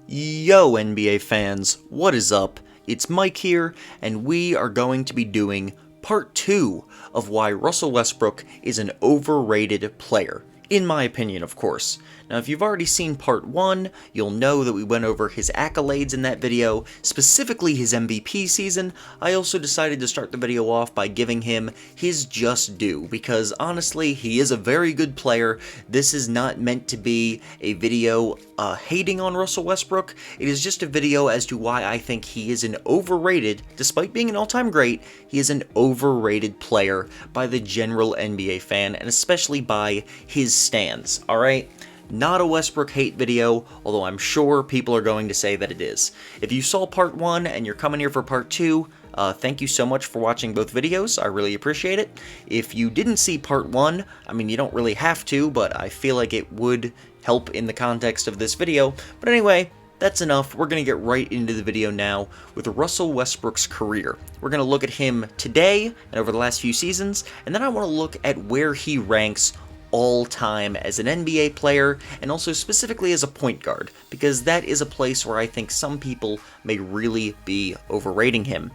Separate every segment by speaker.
Speaker 1: Yo NBA fans, what is up? It's Mike here, and we are going to be doing part 2 of why Russell Westbrook is an overrated player. In my opinion, of course. Now, if you've already seen part 1, you'll know that we went over his accolades in that video, specifically his MVP season. I also decided to start the video off by giving him his just due, because honestly, he is a very good player. This is not meant to be a video hating on Russell Westbrook. It is just a video as to why I think he is an overrated, despite being an all-time great, he is an overrated player by the general NBA fan, and especially by his stands, alright? Not a Westbrook hate video, although I'm sure people are going to say that it is. If you saw part 1 and you're coming here for part 2, thank you so much for watching both videos, I really appreciate it. If you didn't see part 1, I mean, you don't really have to, but I feel like it would help in the context of this video. But anyway, that's enough. We're going to get right into the video now with Russell Westbrook's career. We're going to look at him today and over the last few seasons, and then I want to look at where he ranks all time as an NBA player, and also specifically as a point guard, because that is a place where I think some people may really be overrating him.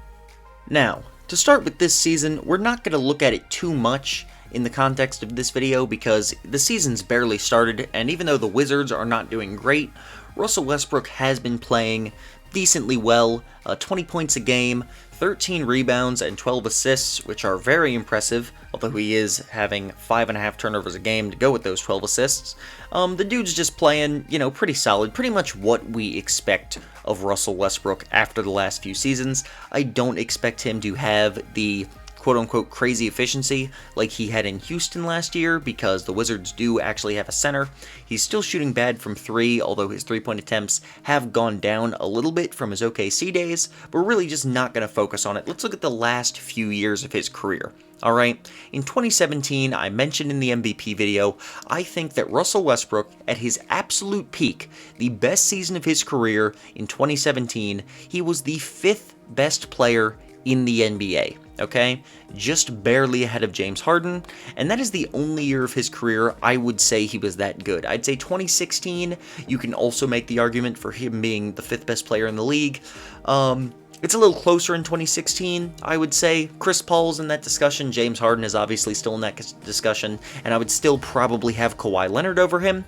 Speaker 1: Now, to start with this season, we're not going to look at it too much in the context of this video because the season's barely started, and even though the Wizards are not doing great, Russell Westbrook has been playing decently well, 20 points a game, 13 rebounds, and 12 assists, which are very impressive, although he is having 5.5 turnovers a game to go with those 12 assists. The dude's just playing, pretty solid, pretty much what we expect of Russell Westbrook after the last few seasons. I don't expect him to have the quote-unquote crazy efficiency like he had in Houston last year, because the Wizards do actually have a center. He's still shooting bad from 3, although his three-point attempts have gone down a little bit from his OKC days, but we're really just not going to focus on it. Let's look at the last few years of his career. Alright, in 2017, I mentioned in the MVP video, I think that Russell Westbrook, at his absolute peak, the best season of his career in 2017, he was the 5th best player in the NBA, okay? Just barely ahead of James Harden, and that is the only year of his career I would say he was that good. I'd say 2016, you can also make the argument for him being the 5th best player in the league. It's a little closer in 2016, I would say. Chris Paul's in that discussion, James Harden is obviously still in that discussion, and I would still probably have Kawhi Leonard over him,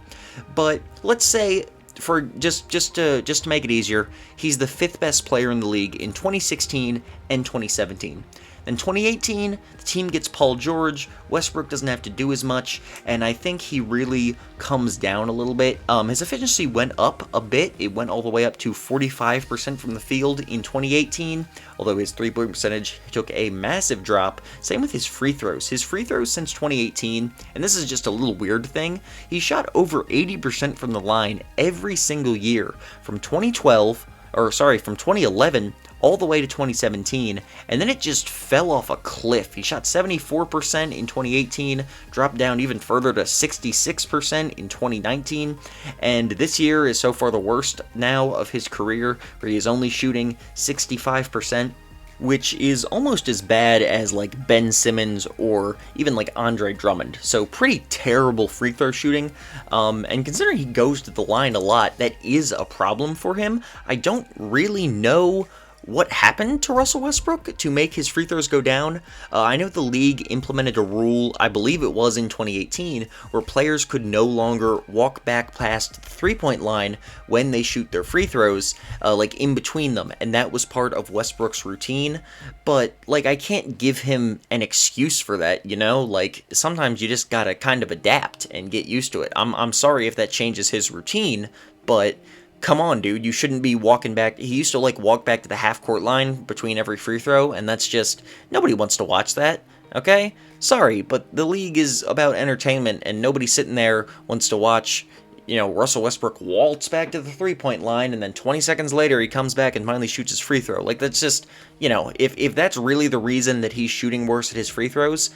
Speaker 1: but let's say, for just to make it easier, he's the 5th best player in the league in 2016 and 2017. In 2018, the team gets Paul George, Westbrook doesn't have to do as much, and I think he really comes down a little bit. His efficiency went up a bit. It went all the way up to 45% from the field in 2018, although his three-point percentage took a massive drop. Same with his free throws. His free throws since 2018, and this is just a little weird thing, he shot over 80% from the line every single year from 2011 all the way to 2017, and then it just fell off a cliff. He shot 74% in 2018, dropped down even further to 66% in 2019, and this year is so far the worst now of his career, where he is only shooting 65%, which is almost as bad as like Ben Simmons or even like Andre Drummond. So pretty terrible free throw shooting, and considering he goes to the line a lot, that is a problem for him. I don't really know what happened to Russell Westbrook to make his free throws go down. I know the league implemented a rule, I believe it was in 2018, where players could no longer walk back past the three-point line when they shoot their free throws, like in between them, and that was part of Westbrook's routine. But like, I can't give him an excuse for that, like sometimes you just gotta kind of adapt and get used to it. I'm sorry if that changes his routine, but come on, dude, you shouldn't be walking back. He used to walk back to the half-court line between every free throw, and that's just, nobody wants to watch that, okay? Sorry, but the league is about entertainment, and nobody sitting there wants to watch, Russell Westbrook waltz back to the three-point line, and then 20 seconds later he comes back and finally shoots his free throw. Like, that's just, if that's really the reason that he's shooting worse at his free throws,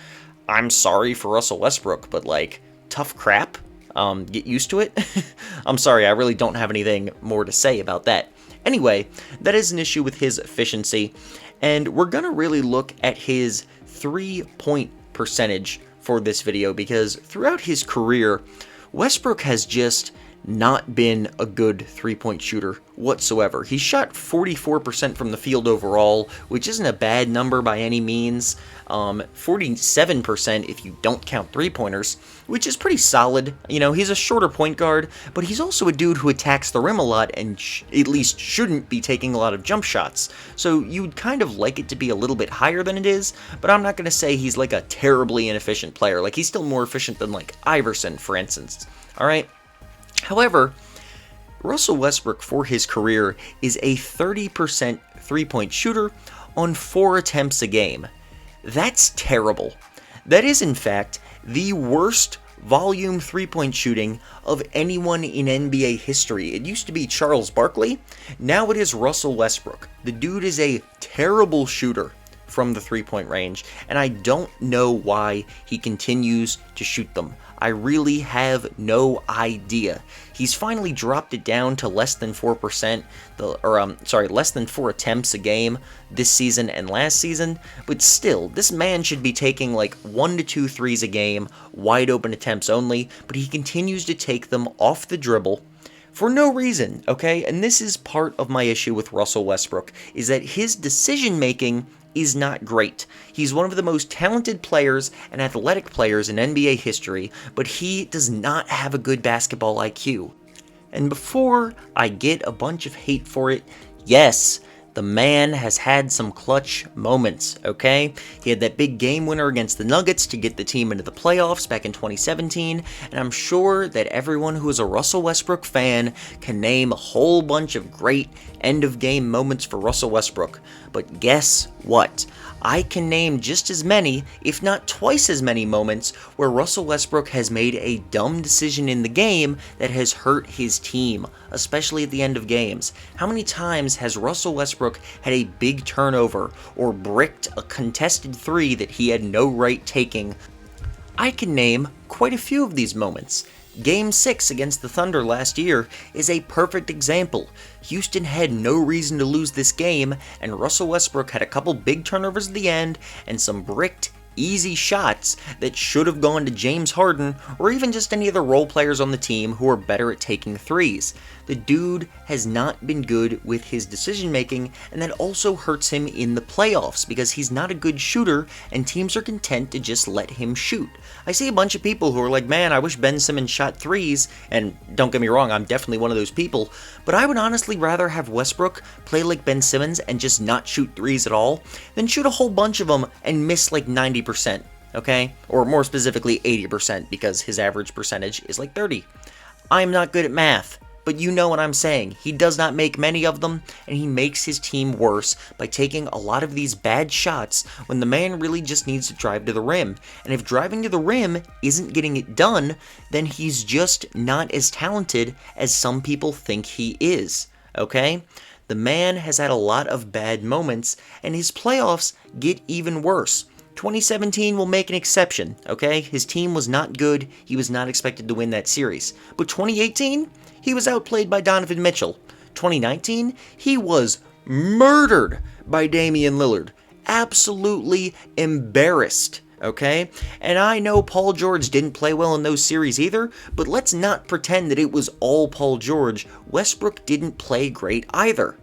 Speaker 1: I'm sorry for Russell Westbrook, but, tough crap. Get used to it. I'm sorry, I really don't have anything more to say about that. Anyway, that is an issue with his efficiency, and we're gonna really look at his three-point percentage for this video, because throughout his career, Westbrook has just not been a good three-point shooter whatsoever. He shot 44% from the field overall, which isn't a bad number by any means. 47% if you don't count three-pointers, which is pretty solid. You know, he's a shorter point guard, but he's also a dude who attacks the rim a lot and at least shouldn't be taking a lot of jump shots. So you'd kind of like it to be a little bit higher than it is, but I'm not going to say he's like a terribly inefficient player. Like, he's still more efficient than like Iverson, for instance. All right? However, Russell Westbrook for his career is a 30% three-point shooter on 4 attempts a game. That's terrible. That is, in fact, the worst volume three-point shooting of anyone in NBA history. It used to be Charles Barkley. Now it is Russell Westbrook. The dude is a terrible shooter from the three-point range, and I don't know why he continues to shoot them. I really have no idea. He's finally dropped it down to less than 4%, less than 4 attempts a game this season and last season, but still, this man should be taking like 1 to 2 threes a game, wide open attempts only, but he continues to take them off the dribble for no reason, okay? And this is part of my issue with Russell Westbrook, is that his decision-making is not great. He's one of the most talented players and athletic players in NBA history, but he does not have a good basketball IQ. And before I get a bunch of hate for it, yes, the man has had some clutch moments, okay? He had that big game winner against the Nuggets to get the team into the playoffs back in 2017, and I'm sure that everyone who is a Russell Westbrook fan can name a whole bunch of great end-of-game moments for Russell Westbrook. But guess what? I can name just as many, if not twice as many moments where Russell Westbrook has made a dumb decision in the game that has hurt his team, especially at the end of games. How many times has Russell Westbrook had a big turnover or bricked a contested three that he had no right taking? I can name quite a few of these moments. Game 6 against the Thunder last year is a perfect example. Houston had no reason to lose this game, and Russell Westbrook had a couple big turnovers at the end and some bricked, easy shots that should have gone to James Harden or even just any of the role players on the team who are better at taking threes. The dude has not been good with his decision making, and that also hurts him in the playoffs because he's not a good shooter and teams are content to just let him shoot. I see a bunch of people who are like, man, I wish Ben Simmons shot threes, and don't get me wrong, I'm definitely one of those people, but I would honestly rather have Westbrook play like Ben Simmons and just not shoot threes at all than shoot a whole bunch of them and miss like 90%, okay? Or more specifically 80% because his average percentage is like 30. I'm not good at math, but you know what I'm saying. He does not make many of them, and he makes his team worse by taking a lot of these bad shots when the man really just needs to drive to the rim. And if driving to the rim isn't getting it done, then he's just not as talented as some people think he is, okay? The man has had a lot of bad moments, and his playoffs get even worse. 2017 will make an exception, okay? His team was not good. He was not expected to win that series. But 2018, he was outplayed by Donovan Mitchell. 2019, he was murdered by Damian Lillard. Absolutely embarrassed, okay? And I know Paul George didn't play well in those series either, but let's not pretend that it was all Paul George. Westbrook didn't play great either.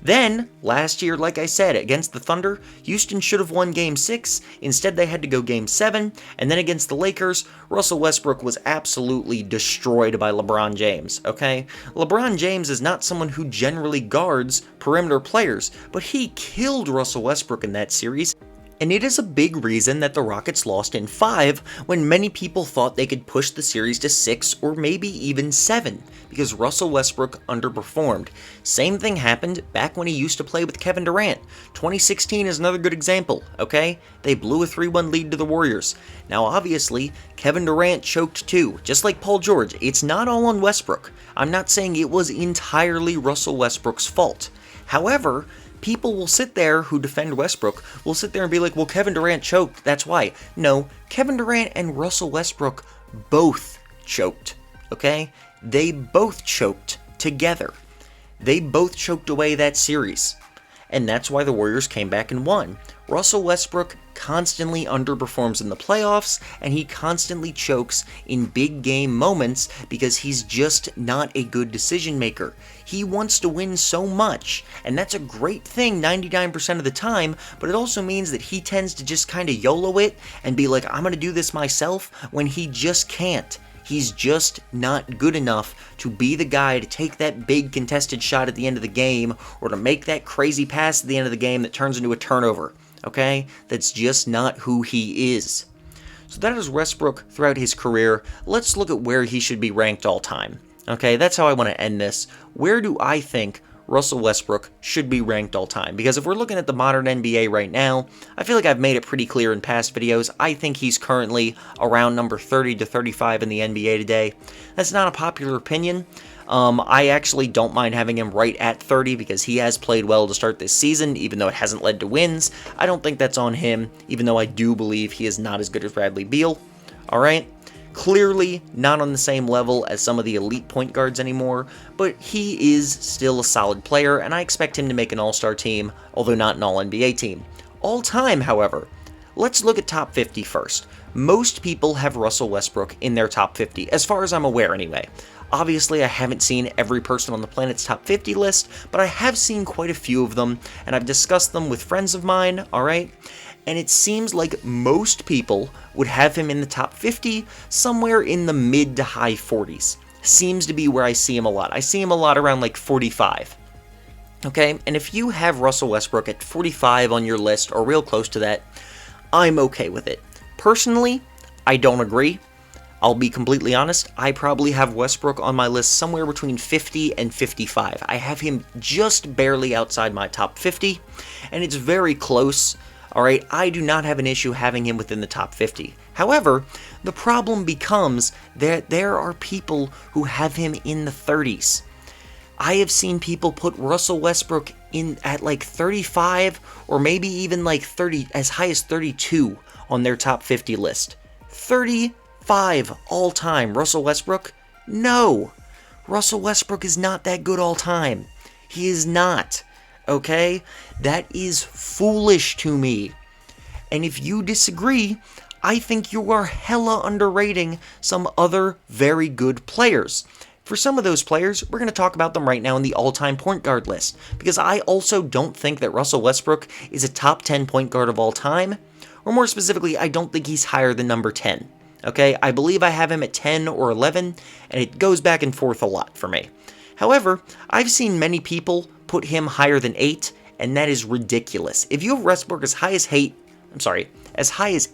Speaker 1: Then, last year, like I said, against the Thunder, Houston should have won Game 6. Instead, they had to go Game 7. And then against the Lakers, Russell Westbrook was absolutely destroyed by LeBron James, okay? LeBron James is not someone who generally guards perimeter players, but he killed Russell Westbrook in that series. And it is a big reason that the Rockets lost in 5 when many people thought they could push the series to 6 or maybe even 7 because Russell Westbrook underperformed. Same thing happened back when he used to play with Kevin Durant. 2016 is another good example, okay? They blew a 3-1 lead to the Warriors. Now obviously, Kevin Durant choked too, just like Paul George. It's not all on Westbrook. I'm not saying it was entirely Russell Westbrook's fault. However, people will sit there who defend Westbrook, will sit there and be like, well, Kevin Durant choked, that's why. No, Kevin Durant and Russell Westbrook both choked, okay? They both choked together. They both choked away that series. And that's why the Warriors came back and won. Russell Westbrook constantly underperforms in the playoffs, and he constantly chokes in big game moments because he's just not a good decision maker. He wants to win so much, and that's a great thing 99% of the time, but it also means that he tends to just kind of YOLO it and be like, I'm going to do this myself, when he just can't. He's just not good enough to be the guy to take that big contested shot at the end of the game, or to make that crazy pass at the end of the game that turns into a turnover, okay? That's just not who he is. So that is Westbrook throughout his career. Let's look at where he should be ranked all time. Okay, that's how I want to end this. Where do I think Russell Westbrook should be ranked all time? Because if we're looking at the modern NBA right now, I feel like I've made it pretty clear in past videos. I think he's currently around number 30 to 35 in the NBA today. That's not a popular opinion. I actually don't mind having him right at 30 because he has played well to start this season, even though it hasn't led to wins. I don't think that's on him, even though I do believe he is not as good as Bradley Beal. Alright? Clearly not on the same level as some of the elite point guards anymore, but he is still a solid player, and I expect him to make an all-star team, although not an all-NBA team. All-time, however, let's look at top 50 first. Most people have Russell Westbrook in their top 50, as far as I'm aware anyway. Obviously, I haven't seen every person on the planet's top 50 list, but I have seen quite a few of them, and I've discussed them with friends of mine, alright? And it seems like most people would have him in the top 50, somewhere in the mid to high 40s. Seems to be where I see him a lot. I see him a lot around like 45. Okay, and if you have Russell Westbrook at 45 on your list, or real close to that, I'm okay with it. Personally, I don't agree. I'll be completely honest, I probably have Westbrook on my list somewhere between 50 and 55. I have him just barely outside my top 50, and it's very close. Alright, I do not have an issue having him within the top 50. However, the problem becomes that there are people who have him in the 30s. I have seen people put Russell Westbrook in at like 35, or maybe even like 30, as high as 32 on their top 50 list. 35 all time. Russell Westbrook? No. Russell Westbrook is not that good all time. He is not. Okay? That is foolish to me. And if you disagree, I think you are hella underrating some other very good players. For some of those players, we're going to talk about them right now in the all-time point guard list, because I also don't think that Russell Westbrook is a top 10 point guard of all time, or more specifically, I don't think he's higher than number 10. Okay? I believe I have him at 10 or 11, and it goes back and forth a lot for me. However, I've seen many people put him higher than 8, and that is ridiculous. If you have Westbrook as high as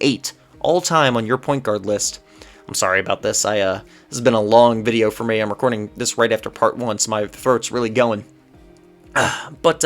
Speaker 1: 8 all time on your point guard list, I'm sorry about this. This has been a long video for me. I'm recording this right after part 1, so my throat's really going. But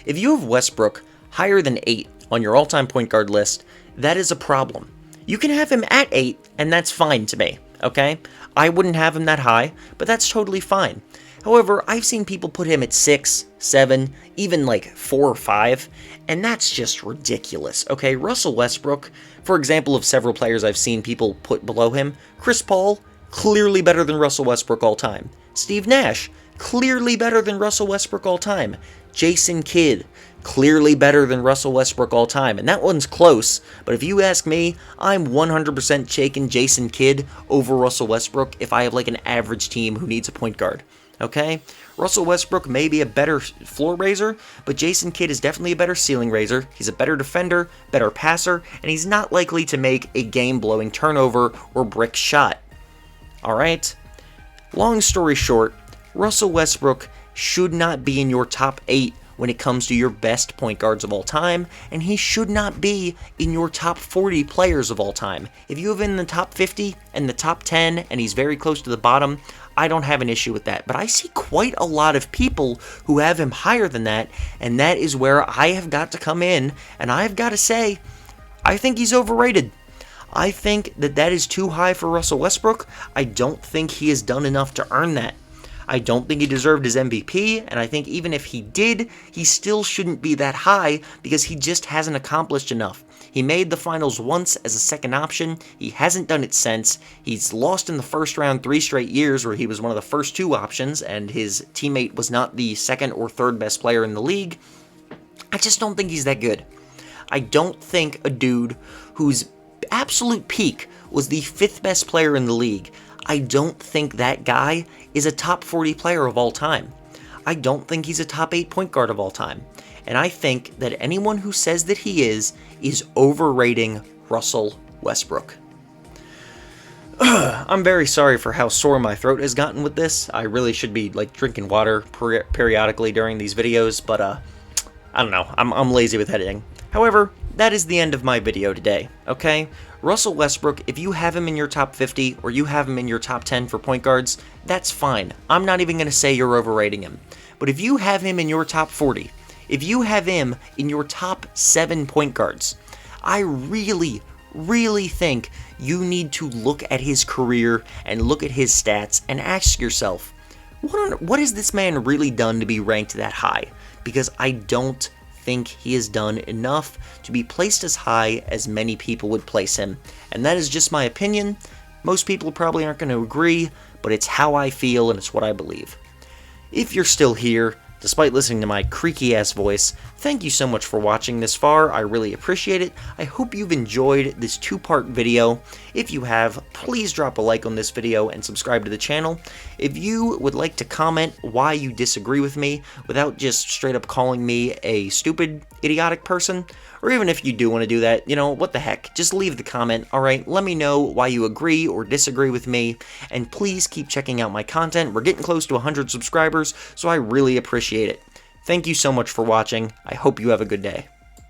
Speaker 1: if you have Westbrook higher than 8 on your all-time point guard list, that is a problem. You can have him at 8, and that's fine to me, okay? I wouldn't have him that high, but that's totally fine. However, I've seen people put him at 6, 7, even like 4 or 5, and that's just ridiculous, okay? Russell Westbrook, for example of several players I've seen people put below him, Chris Paul, clearly better than Russell Westbrook all time. Steve Nash, clearly better than Russell Westbrook all time. Jason Kidd, clearly better than Russell Westbrook all time. And that one's close, but if you ask me, I'm 100% taking Jason Kidd over Russell Westbrook if I have like an average team who needs a point guard. Okay? Russell Westbrook may be a better floor raiser, but Jason Kidd is definitely a better ceiling raiser. He's a better defender, better passer, and he's not likely to make a game-blowing turnover or brick shot. Alright? Long story short, Russell Westbrook should not be in your top 8 when it comes to your best point guards of all time, and he should not be in your top 40 players of all time. If you have him in the top 50 and the top 10, and he's very close to the bottom, I don't have an issue with that. But I see quite a lot of people who have him higher than that, and that is where I have got to come in, and I've got to say, I think he's overrated. I think that that is too high for Russell Westbrook. I don't think he has done enough to earn that. I don't think he deserved his MVP, and I think even if he did, he still shouldn't be that high because he just hasn't accomplished enough. He made the finals once as a second option. He hasn't done it since. He's lost in the first round 3 straight years where he was one of the first 2 options, and his teammate was not the second or third best player in the league. I just don't think he's that good. I don't think a dude whose absolute peak was the 5th best player in the league, I don't think that guy is a top 40 player of all time. I don't think he's a top 8 point guard of all time. And I think that anyone who says that he is overrating Russell Westbrook. I'm very sorry for how sore my throat has gotten with this. I really should be like drinking water periodically during these videos, but I don't know. I'm lazy with editing. However, that is the end of my video today, okay? Russell Westbrook, if you have him in your top 50 or you have him in your top 10 for point guards, that's fine. I'm not even going to say you're overrating him. But if you have him in your top 40, if you have him in your top 7 point guards, I really think you need to look at his career and look at his stats and ask yourself, what has this man really done to be ranked that high? Because I don't think he has done enough to be placed as high as many people would place him. And that is just my opinion. Most people probably aren't going to agree, but it's how I feel and it's what I believe. If you're still here, despite listening to my creaky-ass voice, thank you so much for watching this far. I really appreciate it. I hope you've enjoyed this 2-part video. If you have, please drop a like on this video and subscribe to the channel. If you would like to comment why you disagree with me without just straight up calling me a stupid, idiotic person, or even if you do want to do that, you know, what the heck, just leave the comment, alright? Let me know why you agree or disagree with me, and please keep checking out my content. We're getting close to 100 subscribers, so I really appreciate it. Thank you so much for watching. I hope you have a good day.